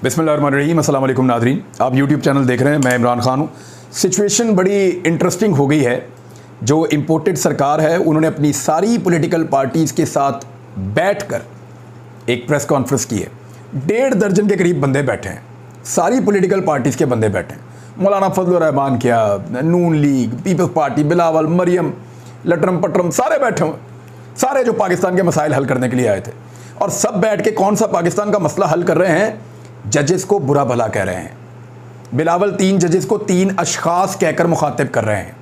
बिस्मिल्लाहिर्रहमानिर्रहीम, अस्सलाम वालेकुम नाज़रीन। आप यूट्यूब चैनल देख रहे हैं, मैं इमरान खान हूँ। सिचुएशन बड़ी इंटरेस्टिंग हो गई है। जो इम्पोर्टेड सरकार है उन्होंने अपनी सारी पॉलिटिकल पार्टीज़ के साथ बैठकर एक प्रेस कॉन्फ्रेंस की है। 1.5 दर्जन के करीब बंदे बैठे हैं, सारी पॉलिटिकल पार्टीज़ के बंदे बैठे हैं। मौलाना फजल रहमान क्या, Noon League, Peoples Party, Bilawal, Maryam, लटरम पटरम, सारे बैठे हुए, सारे जो पाकिस्तान के मसाइल हल करने के लिए आए थे। और सब बैठ के कौन सा पाकिस्तान का मसला हल कर रहे हैं? जजेस को बुरा भला कह रहे हैं। बिलावल 3 जजेस को 3 अशखास कहकर मुखातिब कर रहे हैं।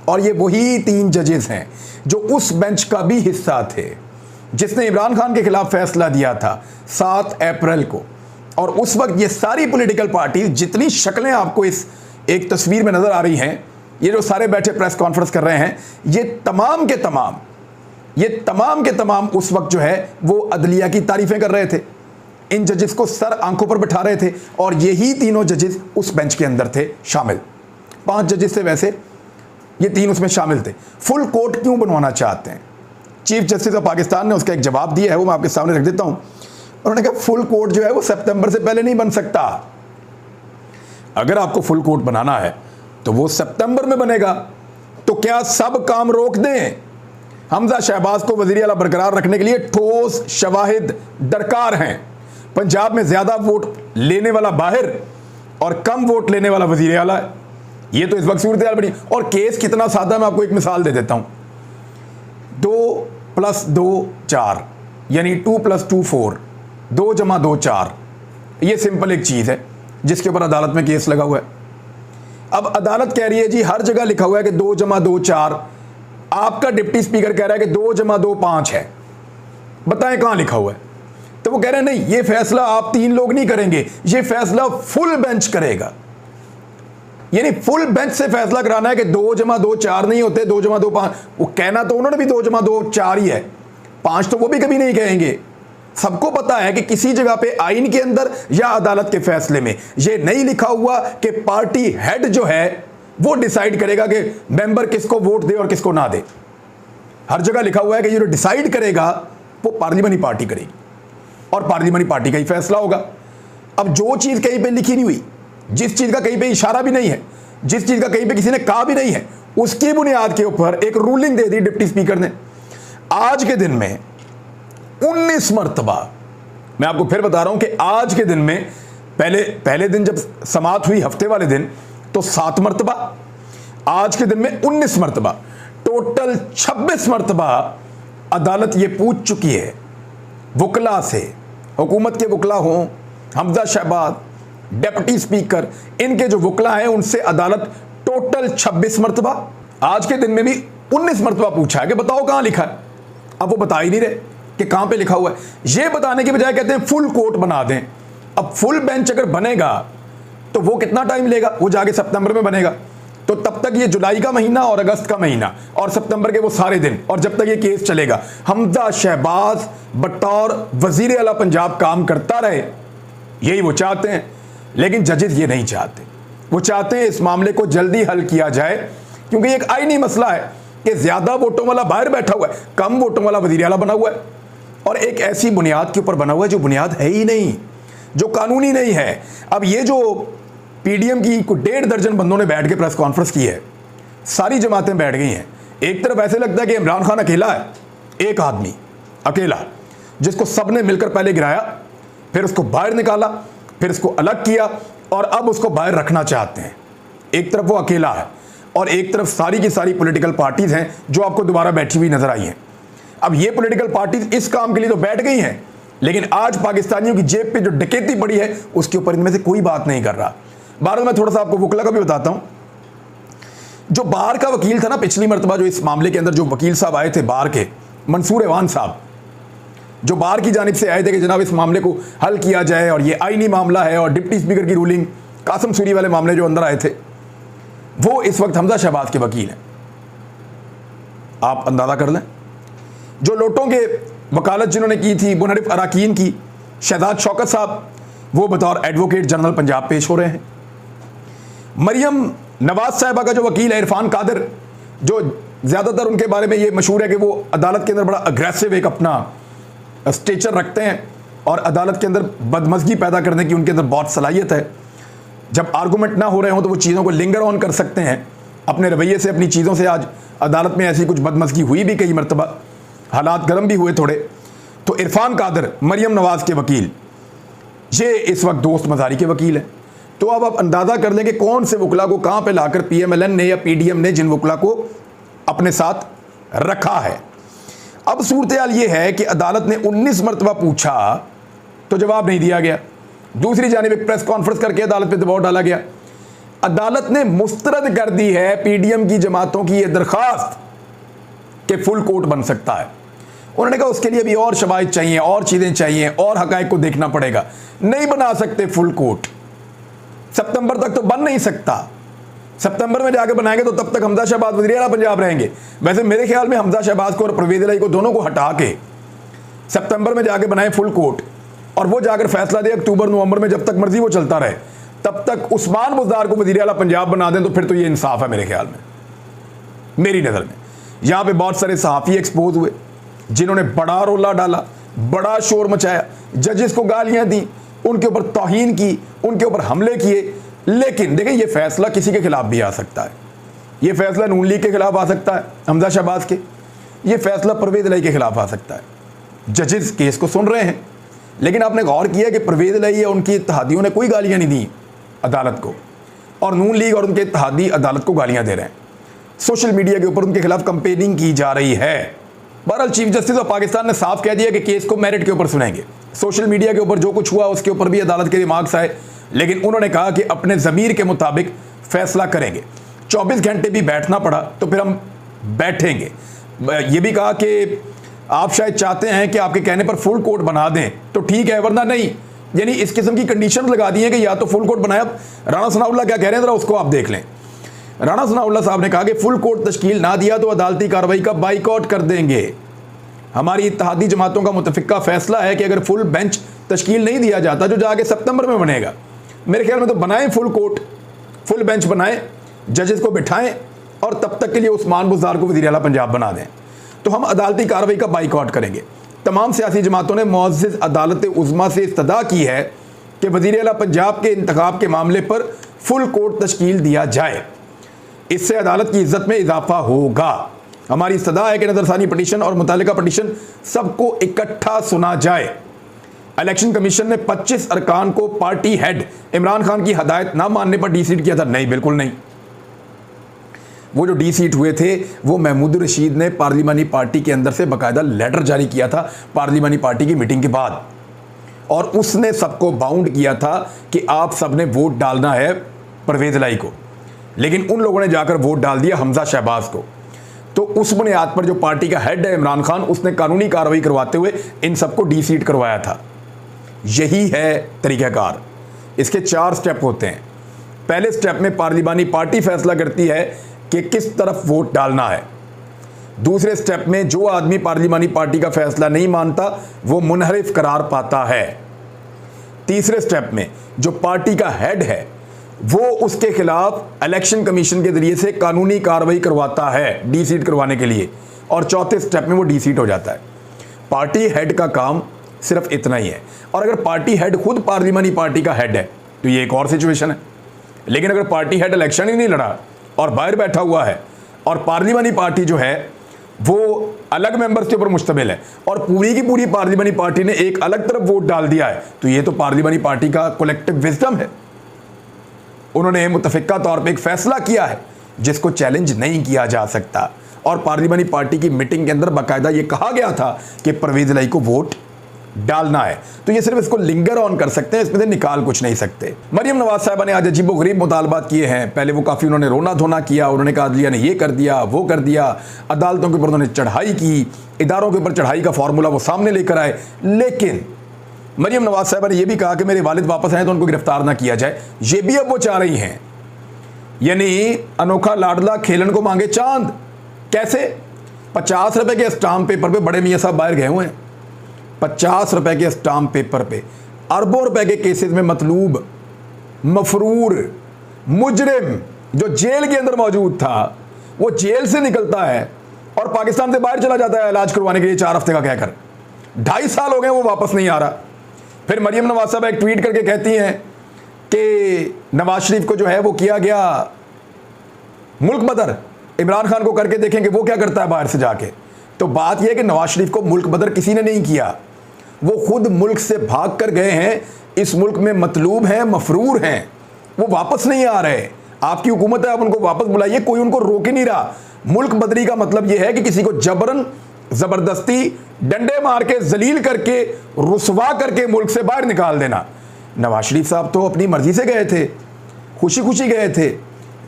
और ये वही 3 जजेस हैं जो उस बेंच का भी हिस्सा थे जिसने इमरान खान के खिलाफ फैसला दिया था 7 अप्रैल को। और उस वक्त ये सारी पॉलिटिकल पार्टी, जितनी शक्लें आपको इस एक तस्वीर में नज़र आ रही हैं, ये जो सारे बैठे प्रेस कॉन्फ्रेंस कर रहे हैं, ये तमाम के तमाम उस वक्त जो है वो अदलिया की तारीफ़ें कर रहे थे। इन जजेस को सर आंखों पर बिठा रहे थे और यही तीनों जजेस उस बेंच के अंदर थे शामिल। 5 जजेस थे वैसे, ये 3 उसमें शामिल थे। फुल कोर्ट क्यों बनवाना चाहते हैं? चीफ जस्टिस ऑफ पाकिस्तान ने उसका एक जवाब दिया है, वो मैं आपके सामने रख देता हूं। उन्होंने कहा फुल कोर्ट जो है वो सितंबर से पहले नहीं बन सकता। अगर आपको फुल कोर्ट बनाना है तो वो सितंबर में बनेगा। तो क्या सब काम रोक दें? हमजा शहबाज को वज़ीर आला बरकरार रखने के लिए ठोस शवाहिद दरकार हैं। पंजाब में ज़्यादा वोट लेने वाला बाहर और कम वोट लेने वाला वज़ीर आला है। ये तो इस वक्त सूरत हाल बनी। और केस कितना सादा, मैं आपको एक मिसाल दे देता हूँ। 2 + 2 4, यानी 2 + 2 4, 2 + 2 4। ये सिंपल एक चीज़ है जिसके ऊपर अदालत में केस लगा हुआ है। अब अदालत कह रही है जी हर जगह लिखा हुआ है कि 2 + 2 4। आपका डिप्टी स्पीकर कह रहा है कि 2 + 2 5 है। बताएं कहाँ लिखा हुआ है? तो वो कह रहे हैं नहीं, ये फैसला आप 3 लोग नहीं करेंगे, ये फैसला फुल बेंच करेगा। यानी फुल बेंच से फैसला कराना है कि 2 + 2 4 नहीं होते, 2 + 2 5। वो कहना तो उन्होंने भी 2 + 2 4 ही है, 5 तो वो भी कभी नहीं कहेंगे। सबको पता है कि किसी जगह पे आइन के अंदर या अदालत के फैसले में ये नहीं लिखा हुआ कि पार्टी हेड जो है वो डिसाइड करेगा कि मेंबर किसको वोट दे और किसको ना दे। हर जगह लिखा हुआ है कि ये जो डिसाइड करेगा वो पार्लियामेंट पार्टी करेगी और पार्लियामेंट पार्टी का ही फैसला होगा। अब जो चीज़ कहीं पे लिखी नहीं हुई, जिस चीज़ का कहीं पे इशारा भी नहीं है, जिस चीज़ का कहीं पे किसी ने कहा भी नहीं है, उसकी बुनियाद के ऊपर एक रूलिंग दे दी डिप्टी स्पीकर ने। आज के दिन में 19 मरतबा, मैं आपको फिर बता रहा हूं कि आज के दिन में पहले दिन जब समाअत हुई हफ्ते वाले दिन तो 7 मरतबा, आज के दिन में 19 मरतबा, टोटल 26 मरतबा अदालत ये पूछ चुकी है वकला से, हुकूमत के वकला हों, हमजा शहबाज, डिप्टी स्पीकर, इनके जो वकला हैं उनसे अदालत टोटल 26 मरतबा, आज के दिन में भी 19 मरतबा पूछा है कि बताओ कहाँ लिखा है। अब वो बता ही नहीं रहे कि कहाँ पे लिखा हुआ है। ये बताने के बजाय कहते हैं फुल कोर्ट बना दें। अब फुल बेंच अगर बनेगा तो वो कितना टाइम लेगा? वो जाके सितंबर में बनेगा, तो तब तक ये जुलाई का महीना और अगस्त का महीना और सितंबर के वो सारे दिन, और जब तक ये केस चलेगा हमजा शहबाज बतौर वजीर आला पंजाब काम करता रहे। यही वो चाहते हैं। लेकिन जजेस ये नहीं चाहते। वो चाहते हैं इस मामले को जल्दी हल किया जाए, क्योंकि ये एक आईनी मसला है कि ज्यादा वोटों वाला बाहर बैठा हुआ है, कम वोटों वाला वजीर आला बना हुआ है, और एक ऐसी बुनियाद के ऊपर बना हुआ है जो बुनियाद है ही नहीं, जो कानूनी नहीं है। अब ये जो पीडीएम की 1.5 दर्जन बंदों ने बैठ के प्रेस कॉन्फ्रेंस की है, सारी जमातें बैठ गई हैं। एक तरफ ऐसे लगता है कि इमरान खान अकेला है, एक आदमी अकेला, जिसको सबने मिलकर पहले गिराया, फिर उसको बाहर निकाला, फिर उसको अलग किया और अब उसको बाहर रखना चाहते हैं। एक तरफ वो अकेला है और एक तरफ सारी की सारी पॉलिटिकल पार्टीज हैं जो आपको दोबारा बैठी हुई नजर आई हैं। अब ये पॉलिटिकल पार्टीज इस काम के लिए तो बैठ गई हैं, लेकिन आज पाकिस्तानियों की जेब पे जो डकैती पड़ी है उसके ऊपर इनमें से कोई बात नहीं कर रहा। बार मैं थोड़ा सा आपको वकला का भी बताता हूं। जो बार का वकील था ना, पिछली मरतबा जो इस मामले के अंदर जो वकील साहब आए थे बार के, मंसूर एवान साहब, जो बार की जानिब से आए थे कि जनाब इस मामले को हल किया जाए और ये आईनी मामला है, और डिप्टी स्पीकर की रूलिंग, कासम सूरी वाले मामले जो अंदर आए थे, वो इस वक्त हमजा शहबाज के वकील हैं। आप अंदाजा कर लें, जो लोटों के वकालत जिन्होंने की थी, मुनरिफ अराकीन की, शहजाद शौकत साहब, वो बतौर एडवोकेट जनरल पंजाब पेश हो रहे हैं। मरियम नवाज साहिबा का जो वकील है इरफान कादिर, जो ज़्यादातर उनके बारे में ये मशहूर है कि वो अदालत के अंदर बड़ा अग्रेसिव एक अपना स्टेचर रखते हैं, और अदालत के अंदर बदमज़गी पैदा करने की उनके अंदर बहुत सलाहियत है। जब आर्गूमेंट ना हो रहे हों तो वो चीज़ों को लिंगर ऑन कर सकते हैं अपने रवैये से, अपनी चीज़ों से। आज अदालत में ऐसी कुछ बदमज़गी हुई भी कई मरतबा, हालात गर्म भी हुए थोड़े। तो इरफान कादर, मरियम नवाज़ के वकील, ये इस वक्त दोस्त मज़ारी के वकील हैं। तो अब आप अंदाज़ा कर लें कि कौन से वकला को कहाँ पे लाकर PMLN ने या PDM ने जिन वकला को अपने साथ रखा है। अब सूरत हाल ये है कि अदालत ने 19 मरतबा पूछा तो जवाब नहीं दिया गया। दूसरी जानिब एक प्रेस कॉन्फ्रेंस करके अदालत पे दबाव डाला गया। अदालत ने मुस्तरद कर दी है PDM की जमातों की यह दरखास्त कि फुल कोर्ट बन सकता है। उन्होंने कहा उसके लिए भी और शवाहिद चाहिए, और चीज़ें चाहिए, और हक़ाइक़ को देखना पड़ेगा, नहीं बना सकते फुल कोर्ट। सितंबर तक तो बन नहीं सकता। सितंबर में जाके बनाएंगे तो तब तक हमजा शहबाज वज़ीर आला पंजाब रहेंगे। वैसे मेरे ख्याल में हमजा शहबाज को और परवेज़ इलाही को दोनों को हटा के सितंबर में जाके बनाए फुल कोर्ट, और वो जाकर फैसला दे अक्टूबर नवंबर में, जब तक मर्जी वो चलता रहे, तब तक उस्मान बुज़दार को वज़ीर आला पंजाब बना दें तो फिर तो ये इंसाफ है मेरे ख्याल में, मेरी नज़र में। यहाँ पे बहुत सारे सहाफ़ी एक्सपोज हुए जिन्होंने बड़ा रोला डाला, बड़ा शोर मचाया, जजेस को गालियाँ दी, उनके ऊपर तौहीन की, उनके ऊपर हमले किए। लेकिन देखें, ये फैसला किसी के खिलाफ भी आ सकता है। ये फैसला नून लीग के खिलाफ आ सकता है, हमजा शहबाज के। ये फैसला परवेज़ इलाही के खिलाफ आ सकता है। जजेस केस को सुन रहे हैं, लेकिन आपने गौर किया कि परवेज़ इलाही या उनकी इत्तेहादियों ने कोई गालियाँ नहीं दी अदालत को, और नून लीग और उनके इत्तेहादी अदालत को गालियाँ दे रहे हैं। सोशल मीडिया के ऊपर उनके खिलाफ कंपेनिंग की जा रही है। बहरहाल चीफ जस्टिस ऑफ पाकिस्तान ने साफ कह दिया कि केस को मेरिट के ऊपर सुनेंगे। सोशल मीडिया के ऊपर जो कुछ हुआ उसके ऊपर भी अदालत के रिमार्क्स आए, लेकिन उन्होंने कहा कि अपने ज़मीर के मुताबिक फैसला करेंगे। 24 घंटे भी बैठना पड़ा तो फिर हम बैठेंगे। ये भी कहा कि आप शायद चाहते हैं कि आपके कहने पर फुल कोर्ट बना दें तो ठीक है, वरना नहीं। यानी इस किस्म की कंडीशन लगा दी है कि या तो फुल कोर्ट बनाए। अब राणा सनाउल्लाह क्या कह रहे हैं जरा उसको आप देख लें। राणा सनाउल्लाह साहब ने कहा कि फुल कोर्ट तश्कील ना दिया तो अदालती कार्रवाई का बाइकआउट कर देंगे। हमारी इत्तेहादी जमातों का मुतफिका फैसला है कि अगर फुल बेंच तश्कील नहीं दिया जाता जो जाके सितंबर में बनेगा, मेरे ख्याल में तो बनाएं फुल कोर्ट, फुल बेंच बनाएं, जजेस को बिठाएं, और तब तक के लिए उस्मान बुज़दार को वज़ीर आला पंजाब बना दें, तो हम अदालती कार्रवाई का बाइकआउट करेंगे। तमाम सियासी जमातों ने मुअज़्ज़ज़ अदालत उज़्मा से इस्तदा की है कि वज़ीर आला पंजाब के इंतखाब के मामले पर फुल कोर्ट तश्कील दिया जाए। इससे अदालत की इज्जत में इजाफा होगा। हमारी इस्तदा है कि नज़रसानी पटिशन और मुतालिका पटिशन सबको इकट्ठा सुना जाए। इलेक्शन कमीशन ने 25 अरकान को पार्टी हेड इमरान खान की हदायत ना मानने पर डी-सीट किया था। नहीं, बिल्कुल नहीं। वो जो डी-सीट हुए थे वो महमूद रशीद ने पार्लिमानी पार्टी के अंदर से बाकायदा लेटर जारी किया था पार्लिमानी पार्टी की मीटिंग के बाद, और उसने सबको बाउंड किया था कि आप सब ने वोट डालना है परवेज़ इलाही को, लेकिन उन लोगों ने जाकर वोट डाल दिया हमजा शहबाज को। तो उस बुनियाद पर जो पार्टी का हेड है इमरान खान, उसने कानूनी कार्रवाई करवाते हुए इन सबको डी-सीट करवाया था। यही है तरीक़ाकार। इसके 4 स्टेप होते हैं। पहले स्टेप में पार्लिमानी पार्टी फैसला करती है कि किस तरफ वोट डालना है। दूसरे स्टेप में जो आदमी पार्लिमानी पार्टी का फैसला नहीं मानता वो मुनहरिफ करार पाता है। तीसरे स्टेप में जो पार्टी का हेड है वो उसके खिलाफ इलेक्शन कमीशन के जरिए से कानूनी कार्रवाई करवाता है डी-सीट करवाने के लिए, और चौथे स्टेप में वो डी-सीट हो जाता है। पार्टी हेड का काम सिर्फ इतना ही है। और अगर पार्टी हेड खुद पार्लिमानी पार्टी का हेड है तो ये एक और सिचुएशन है। लेकिन अगर पार्टी हेड इलेक्शन ही नहीं लड़ा और बाहर बैठा हुआ है, और पार्लिमानी पार्टी जो है वो अलग मेंबर्स के ऊपर मुश्तमिल है, और पूरी की पूरी पार्लिमानी पार्टी ने एक अलग तरफ वोट डाल दिया है, तो ये तो पार्लिमानी पार्टी का कलेक्टिव विजडम है। उन्होंने मुतफिका तौर पे एक फैसला किया है जिसको चैलेंज नहीं किया जा सकता, और पार्लिमानी पार्टी की मीटिंग के अंदर बाकायदा ये कहा गया था कि परवेज़ इलाही को वोट डालना है। तो ये सिर्फ इसको लिंगर ऑन कर सकते हैं, इसमें से निकाल कुछ नहीं सकते। मरियम नवाज साहिबा ने आज अजीबो गरीब मुतालबात किए हैं। पहले वो काफ़ी उन्होंने रोना धोना किया, उन्होंने कहा अदलिया ने ये कर दिया वो कर दिया, अदालतों के ऊपर उन्होंने चढ़ाई की, इदारों के ऊपर चढ़ाई का फार्मूला वो सामने लेकर आए। लेकिन मरियम नवाज साहिबा ने यह भी कहा कि मेरे वालिद वापस आए तो उनको गिरफ्तार ना किया जाए। ये भी अब वो चाह रही हैं, यानी अनोखा लाडला खेलन को मांगे चांद। कैसे? 50 रुपए के स्टाम्प पेपर पे बड़े मियाँ साहब बाहर गए हुए हैं। 50 रुपए के स्टाम्प पेपर पे अरबों रुपए के केसेस में मतलूब, मफरूर, मुजरिम जो जेल के अंदर मौजूद था वो जेल से निकलता है और पाकिस्तान से बाहर चला जाता है इलाज करवाने के लिए 4 हफ्ते का कहकर। 2.5 साल हो गए वो वापस नहीं आ रहा। फिर मरियम नवाज साहब एक ट्वीट करके कहती हैं कि नवाज शरीफ को जो है वो किया गया मुल्क बदर, इमरान खान को करके देखेंगे वो क्या करता है बाहर से जाके। तो बात यह है कि नवाज शरीफ को मुल्क बदर किसी ने नहीं किया, वो खुद मुल्क से भाग कर गए हैं, इस मुल्क में मतलूब हैं, मफरूर हैं, वो वापस नहीं आ रहे। आपकी हुकूमत है, आप उनको वापस बुलाइए, कोई उनको रोक ही नहीं रहा। मुल्क बदरी का मतलब यह है कि किसी को जबरन जबरदस्ती डंडे मार के जलील करके रुसवा करके मुल्क से बाहर निकाल देना। नवाज शरीफ साहब तो अपनी मर्जी से गए थे, खुशी खुशी गए थे,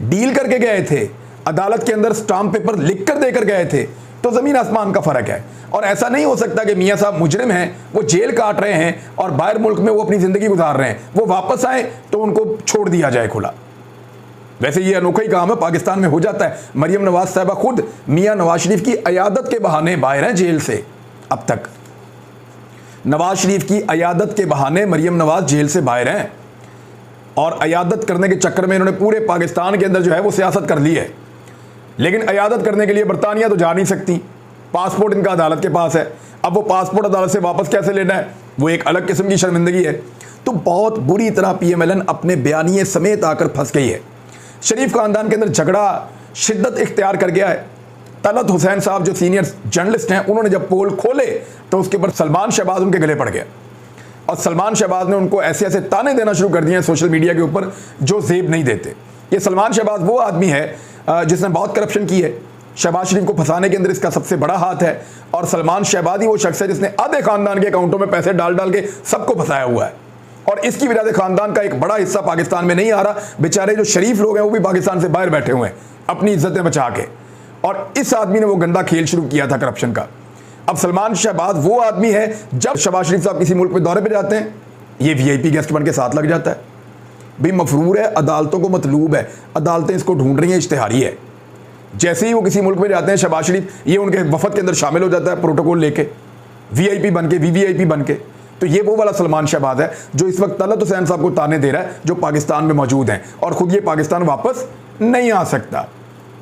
डील करके गए थे, अदालत के अंदर स्टाम्प पेपर लिख कर देकर गए थे। तो ज़मीन आसमान का फ़र्क है। और ऐसा नहीं हो सकता कि मियाँ साहब मुजरिम हैं, वो जेल काट रहे हैं और बाहर मुल्क में वो अपनी ज़िंदगी गुजार रहे हैं, वो वापस आए तो उनको छोड़ दिया जाए खुला। वैसे ये अनोखा ही काम है, पाकिस्तान में हो जाता है। मरियम नवाज साहबा खुद मियाँ नवाज शरीफ की अयादत के बहाने बाहर हैं जेल से। अब तक नवाज शरीफ की अयादत के बहाने मरियम नवाज जेल से बाहर हैं, और अयादत करने के चक्कर में इन्होंने पूरे पाकिस्तान के अंदर जो है वो सियासत कर ली है। लेकिन अयादत करने के लिए बरतानिया तो जा नहीं सकती, पासपोर्ट इनका अदालत के पास है। अब वो पासपोर्ट अदालत से वापस कैसे लेना है, वो एक अलग किस्म की शर्मिंदगी है। तो बहुत बुरी तरह PMLN अपने बयानिए समेत आकर फंस गई है। शरीफ खानदान के अंदर झगड़ा शिद्दत इख्तियार कर गया है। तलत हुसैन साहब जो सीनियर जर्नलिस्ट हैं, उन्होंने जब पोल खोले तो उसके ऊपर सलमान शहबाज उनके गले पड़ गया, और सलमान शहबाज ने उनको ऐसे ऐसे ताने देना शुरू कर दिए हैं सोशल मीडिया के ऊपर जो जेब नहीं देते। ये सलमान शहबाज वो आदमी है जिसने बहुत करप्शन की है, शहबाज शरीफ को फंसाने के अंदर इसका सबसे बड़ा हाथ है। और सलमान शहबाज ही वो शख्स है जिसने आधे खानदान के अकाउंटों में पैसे डाल डाल के सबको फंसाया हुआ है, और इसकी वजह से खानदान का एक बड़ा हिस्सा पाकिस्तान में नहीं आ रहा। बेचारे जो शरीफ लोग हैं वो भी पाकिस्तान से बाहर बैठे हुए हैं अपनी इज्जतें बचा के, और इस आदमी ने वो गंदा खेल शुरू किया था करप्शन का। अब सलमान शहबाज वो आदमी है, जब शहबाज शरीफ साहब किसी मुल्क में दौरे पे जाते हैं ये VIP गेस्ट बन के साथ लग जाता है। भाई मफरूर है, अदालतों को मतलूब है, अदालतें इसको ढूंढ रही हैं, इश्तिहारी है। जैसे ही वो किसी मुल्क में जाते हैं शहबाज शरीफ ये उनके वफद के अंदर शामिल हो जाता है, प्रोटोकॉल लेके VIP बन के, VVIP बन के। तो ये वो वाला सलमान शहबाज है जो इस वक्त तलत हुसैन साहब को ताने दे रहा है, जो पाकिस्तान में मौजूद हैं, और खुद ये पाकिस्तान वापस नहीं आ सकता।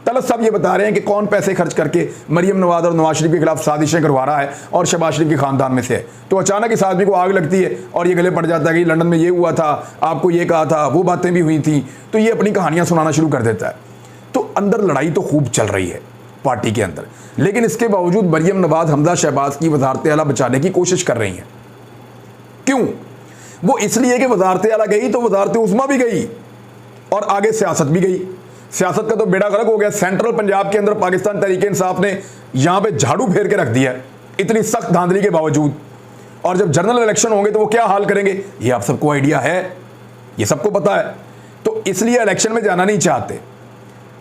तलत साहब ये बता रहे हैं कि कौन पैसे खर्च करके मरियम नवाज और नवाज शरीफ के खिलाफ साजिशें करवा रहा है, और शहबाज शरीफ के खानदान में से है। तो अचानक इस आदमी को आग लगती है और ये गले पड़ जाता है कि लंदन में ये हुआ था, आपको ये कहा था, वो बातें भी हुई थी। तो ये अपनी कहानियां सुनाना शुरू कर देता है। तो अंदर लड़ाई तो खूब चल रही है पार्टी के अंदर, लेकिन इसके बावजूद मरियम नवाज हमजा शहबाज की वजारत आला बचाने की कोशिश कर रही हैं। क्यों? वो इसलिए कि वजारत आला गई तो वजारत उस्मा भी गई और आगे सियासत भी गई। सियासत का तो बेड़ा गर्क हो गया। सेंट्रल पंजाब के अंदर पाकिस्तान तहरीक इंसाफ ने यहां पे झाड़ू फेर के रख दिया इतनी सख्त धांधली के बावजूद। और जब जनरल इलेक्शन होंगे तो वो क्या हाल करेंगे ये आप सबको आइडिया है, ये सबको पता है। तो इसलिए इलेक्शन में जाना नहीं चाहते,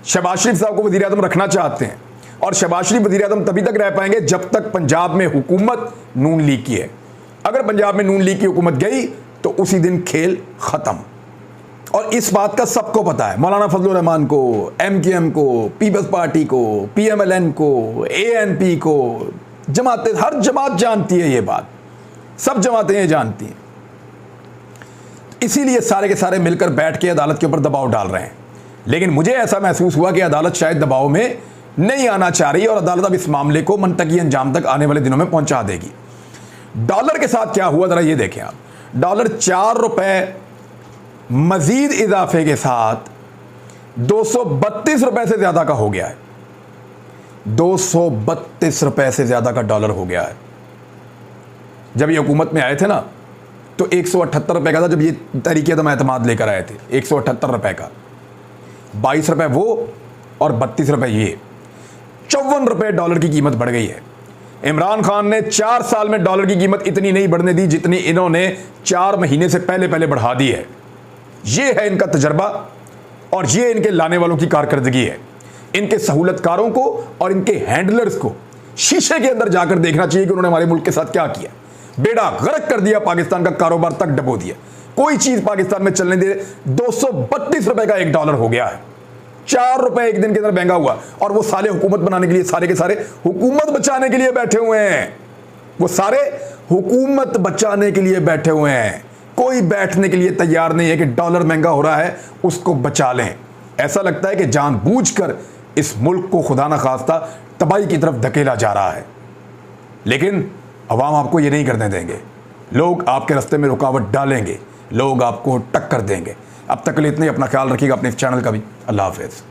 शहबाज शरीफ साहब को वज़ीर आज़म रखना चाहते हैं। और शहबाज शरीफ वज़ीर आज़म तभी तक रह पाएंगे जब तक पंजाब में हुकूमत नून लीग की है। अगर पंजाब में नून लीग की हुकूमत गई तो उसी दिन खेल खत्म। और इस बात का सबको पता है, मौलाना फजलुर रहमान को, MKM को, पीपल्स पार्टी को, PMLN को, ANP को, जमातें, हर जमात जानती है ये बात, सब जमातें ये जानती हैं। इसीलिए सारे के सारे मिलकर बैठ के अदालत के ऊपर दबाव डाल रहे हैं। लेकिन मुझे ऐसा महसूस हुआ कि अदालत शायद दबाव में नहीं आना चाह रही और अदालत अब इस मामले को मंतकी अंजाम तक आने वाले दिनों में पहुंचा देगी। डॉलर के साथ क्या हुआ जरा ये देखें आप। डॉलर 4 रुपए मजीद इजाफे के साथ 232 रुपए से ज्यादा का हो गया है। 232 रुपए से ज्यादा का डॉलर हो गया है। जब ये हुकूमत में आए थे ना तो 178 रुपए का था, जब ये तहरीक अदम एतमाद लेकर आए थे 178 रुपए का, 22 रुपए वो और 32 रुपए ये, 54 रुपए डॉलर की कीमत बढ़ गई है। इमरान खान ने 4 साल में डॉलर की कीमत इतनी नहीं बढ़ने दी जितनी इन्होंने 4 महीने से पहले बढ़ा दी है। ये है इनका तजर्बा और ये इनके लाने वालों की कारकर्दगी है। इनके सहूलतकारों को और इनके हैंडलर्स को शीशे के अंदर जाकर देखना चाहिए कि उन्होंने हमारे मुल्क के साथ क्या किया। बेड़ा गर्क कर दिया, पाकिस्तान का कारोबार तक डबो दिया, कोई चीज पाकिस्तान में चलने दे। 232 रुपए का 1 डॉलर हो गया है, 4 रुपए एक दिन के अंदर महंगा हुआ। और वो साले हुकूमत बनाने के लिए, सारे के सारे हुकूमत बचाने के लिए बैठे हुए हैं। वो सारे हुकूमत बचाने के लिए बैठे हुए हैं। कोई बैठने के लिए तैयार नहीं है कि डॉलर महंगा हो रहा है उसको बचा लें। ऐसा लगता है कि जानबूझकर इस मुल्क को खुदा न खास्ता तबाही की तरफ धकेला जा रहा है। लेकिन अवाम आपको ये नहीं करने देंगे। लोग आपके रास्ते में रुकावट डालेंगे, लोग आपको टक्कर देंगे। अब तक के लिए इतने, अपना ख्याल रखिएगा, अपने इस चैनल का भी। अल्लाह हाफ़िज़।